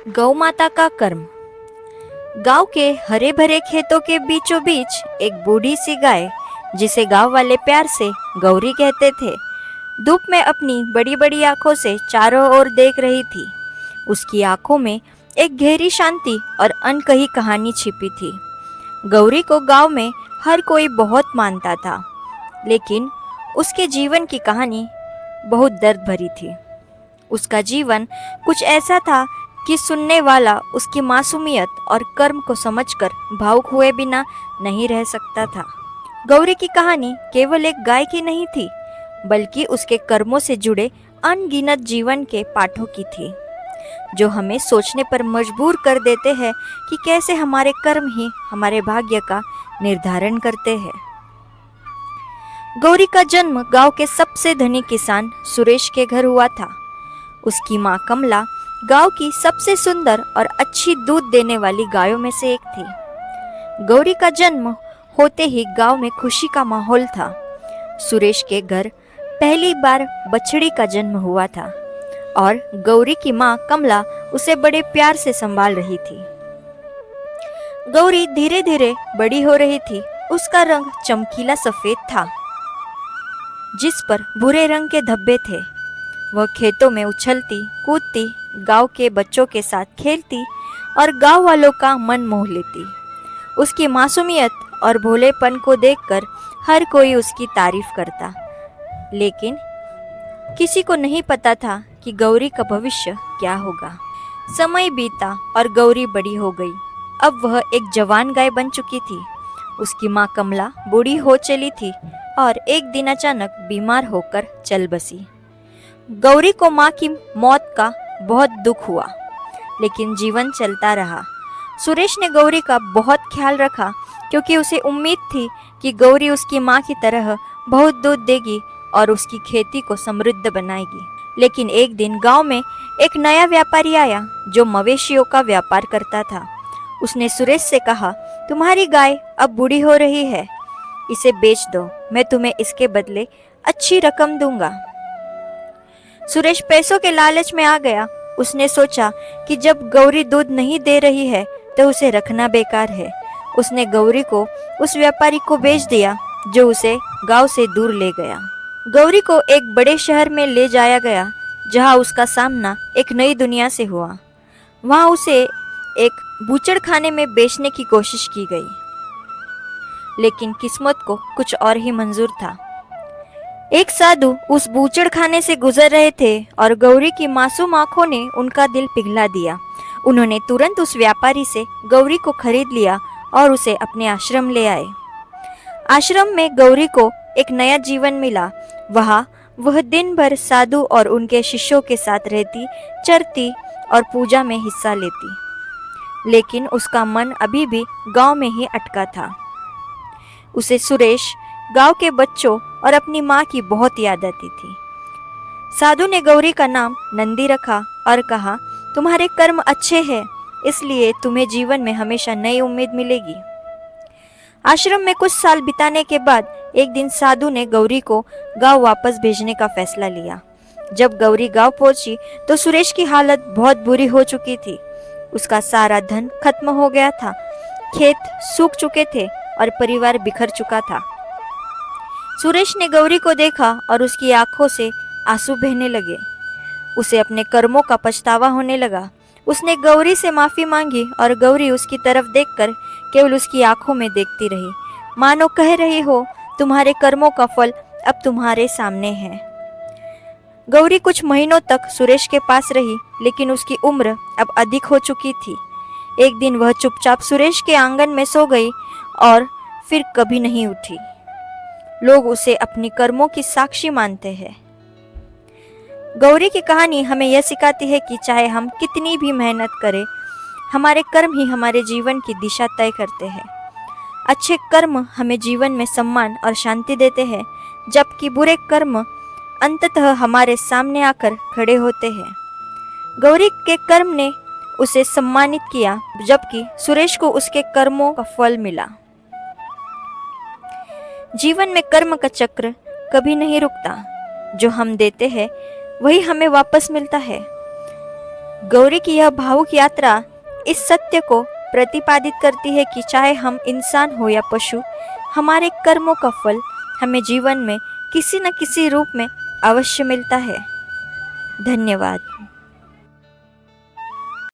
गौ माता का कर्म। गांव के हरे भरे खेतों के बीचों बीच एक बूढ़ी सी गाय, जिसे गांव वाले प्यार से गौरी कहते थे, धूप में अपनी बड़ी बड़ी आंखों से चारों ओर देख रही थी। उसकी आंखों में एक गहरी शांति और अनकही कहानी छिपी थी। गौरी को गांव में हर कोई बहुत मानता था, लेकिन उसके जीवन की कहानी बहुत दर्द भरी थी। उसका जीवन कुछ ऐसा था कि सुनने वाला उसकी मासूमियत और कर्म को समझकर भावुक हुए बिना नहीं रह सकता था। गौरी की कहानी केवल एक गाय की नहीं थी, बल्कि उसके कर्मों से जुड़े अनगिनत जीवन के पाठों की थी, जो हमें सोचने पर मजबूर कर देते हैं कि कैसे हमारे कर्म ही हमारे भाग्य का निर्धारण करते हैं। गौरी का जन्म गांव के सबसे धनी किसान सुरेश के घर हुआ था। उसकी मां कमला गांव की सबसे सुंदर और अच्छी दूध देने वाली गायों में से एक थी। गौरी का जन्म होते ही गांव में खुशी का माहौल था। सुरेश के घर पहली बार बछड़ी का जन्म हुआ था और गौरी की मां कमला उसे बड़े प्यार से संभाल रही थी। गौरी धीरे धीरे बड़ी हो रही थी। उसका रंग चमकीला सफेद था, जिस पर भूरे रंग के धब्बे थे। वह खेतों में उछलती कूदती, गांव के बच्चों के साथ खेलती और गांव वालों का मन मोह लेती। उसकी मासूमियत और भोलेपन को देखकर हर कोई उसकी तारीफ करता, लेकिन किसी को नहीं पता था कि गौरी का भविष्य क्या होगा। समय बीता और गौरी बड़ी हो गई। अब वह एक जवान गाय बन चुकी थी। उसकी माँ कमला बूढ़ी हो चली थी और एक दिन अचानक बीमार होकर चल बसी। गौरी को माँ की मौत का बहुत दुख हुआ, लेकिन जीवन चलता रहा। सुरेश ने गौरी का बहुत ख्याल रखा, क्योंकि उसे उम्मीद थी कि गौरी उसकी माँ की तरह बहुत दूध देगी और उसकी खेती को समृद्ध बनाएगी। लेकिन एक दिन गांव में एक नया व्यापारी आया, जो मवेशियों का व्यापार करता था। उसने सुरेश से कहा, तुम्हारी गाय अब बूढ़ी हो रही है, इसे बेच दो, मैं तुम्हें इसके बदले अच्छी रकम दूंगा। सुरेश पैसों के लालच में आ गया। उसने सोचा कि जब गौरी दूध नहीं दे रही है तो उसे रखना बेकार है। उसने गौरी को उस व्यापारी को बेच दिया, जो उसे गांव से दूर ले गया। गौरी को एक बड़े शहर में ले जाया गया, जहां उसका सामना एक नई दुनिया से हुआ। वहां उसे एक बूचड़खाने में बेचने की कोशिश की गई, लेकिन किस्मत को कुछ और ही मंजूर था। एक साधु उस बूचड़खाने से गुजर रहे थे और गौरी की मासूम आंखों ने उनका दिल पिघला दिया। उन्होंने तुरंत उस व्यापारी से गौरी को खरीद लिया और उसे अपने आश्रम ले आए। आश्रम में गौरी को एक नया जीवन मिला। वहां वह दिन भर साधु और उनके शिष्यों के साथ रहती, चरती और पूजा में हिस्सा लेती। लेकिन उसका मन अभी भी गांव में ही अटका था। उसे सुरेश, गांव के बच्चों और अपनी माँ की बहुत याद आती थी। साधु ने गौरी का नाम नंदी रखा और कहा, तुम्हारे कर्म अच्छे हैं, इसलिए तुम्हें जीवन में हमेशा नई उम्मीद मिलेगी। आश्रम में कुछ साल बिताने के बाद एक दिन साधु ने गौरी को गांव वापस भेजने का फैसला लिया। जब गौरी गांव पहुंची तो सुरेश की हालत बहुत बुरी हो चुकी थी। उसका सारा धन खत्म हो गया था, खेत सूख चुके थे और परिवार बिखर चुका था। सुरेश ने गौरी को देखा और उसकी आंखों से आंसू बहने लगे। उसे अपने कर्मों का पछतावा होने लगा। उसने गौरी से माफी मांगी और गौरी उसकी तरफ देखकर केवल उसकी आंखों में देखती रही, मानो कह रही हो, तुम्हारे कर्मों का फल अब तुम्हारे सामने है। गौरी कुछ महीनों तक सुरेश के पास रही, लेकिन उसकी उम्र अब अधिक हो चुकी थी। एक दिन वह चुपचाप सुरेश के आंगन में सो गई और फिर कभी नहीं उठी। लोग उसे अपनी कर्मों की साक्षी मानते हैं। गौरी की कहानी हमें यह सिखाती है कि चाहे हम कितनी भी मेहनत करें, हमारे कर्म ही हमारे जीवन की दिशा तय करते हैं। अच्छे कर्म हमें जीवन में सम्मान और शांति देते हैं, जबकि बुरे कर्म अंततः हमारे सामने आकर खड़े होते हैं। गौरी के कर्म ने उसे सम्मानित किया, जबकि सुरेश को उसके कर्मों का फल मिला। जीवन में कर्म का चक्र कभी नहीं रुकता। जो हम देते हैं वही हमें वापस मिलता है। गौरी की यह भावुक यात्रा इस सत्य को प्रतिपादित करती है कि चाहे हम इंसान हो या पशु, हमारे कर्मों का फल हमें जीवन में किसी न किसी रूप में अवश्य मिलता है। धन्यवाद।